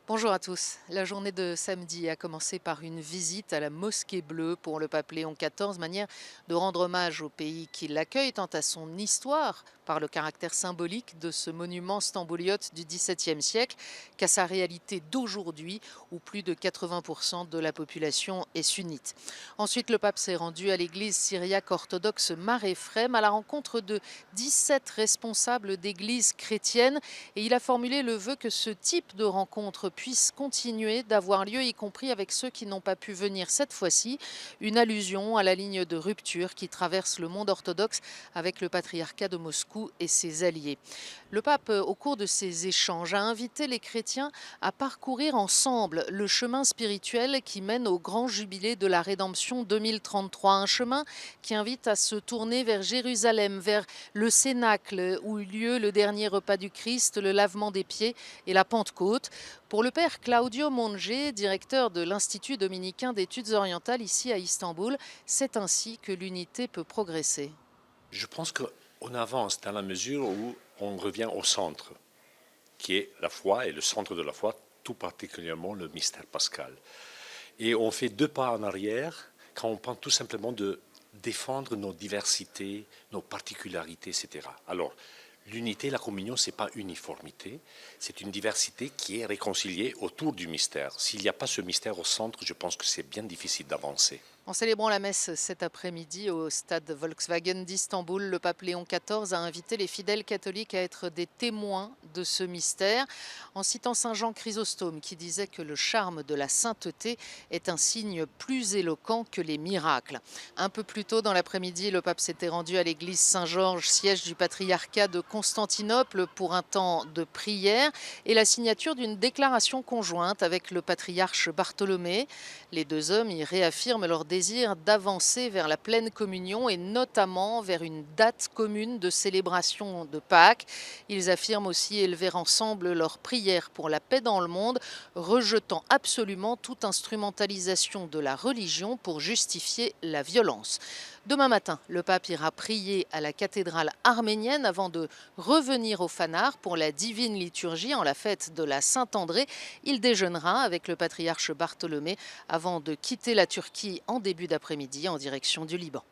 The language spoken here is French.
Bonjour à tous. La journée de samedi a commencé par une visite à la Mosquée Bleue pour le pape Léon XIV, manière de rendre hommage au pays qui l'accueille, tant à son histoire, par le caractère symbolique de ce monument stambouliote du XVIIe siècle, qu'à sa réalité d'aujourd'hui, où plus de 80% de la population est sunnite. Ensuite, le pape s'est rendu à l'église syriaque orthodoxe Mar Ephrem à la rencontre de 17 responsables d'églises chrétiennes et il a formulé le vœu que ce type de rencontre puisse continuer d'avoir lieu, y compris avec ceux qui n'ont pas pu venir cette fois-ci. Une allusion à la ligne de rupture qui traverse le monde orthodoxe avec le patriarcat de Moscou et ses alliés. Le pape, au cours de ces échanges, a invité les chrétiens à parcourir ensemble le chemin spirituel qui mène au grand jubilé de la rédemption 2033. Un chemin qui invite à se tourner vers Jérusalem, vers le Cénacle où eut lieu le dernier repas du Christ, le lavement des pieds et la Pentecôte. Pour le père Claudio Monge, directeur de l'Institut dominicain d'études orientales ici à Istanbul, c'est ainsi que l'unité peut progresser. Je pense qu'on avance dans la mesure où on revient au centre, qui est la foi et le centre de la foi, tout particulièrement le mystère pascal. Et on fait deux pas en arrière quand on parle tout simplement de défendre nos diversités, nos particularités, etc. Alors, l'unité, la communion, ce n'est pas uniformité, c'est une diversité qui est réconciliée autour du mystère. S'il n'y a pas ce mystère au centre, je pense que c'est bien difficile d'avancer. En célébrant la messe cet après-midi au stade Volkswagen d'Istanbul, le pape Léon XIV a invité les fidèles catholiques à être des témoins de ce mystère, en citant Saint Jean Chrysostome qui disait que le charme de la sainteté est un signe plus éloquent que les miracles. Un peu plus tôt dans l'après-midi, le pape s'était rendu à l'église Saint-Georges, siège du patriarcat de Constantinople, pour un temps de prière et la signature d'une déclaration conjointe avec le patriarche Bartholomée. Les deux hommes y réaffirment leur désir d'avancer vers la pleine communion et notamment vers une date commune de célébration de Pâques. Ils affirment aussi élever ensemble leurs prières pour la paix dans le monde, rejetant absolument toute instrumentalisation de la religion pour justifier la violence. Demain matin, le pape ira prier à la cathédrale arménienne avant de revenir au Fanard pour la divine liturgie en la fête de la Saint-André. Il déjeunera avec le patriarche Bartholomée avant de quitter la Turquie en début d'après-midi en direction du Liban.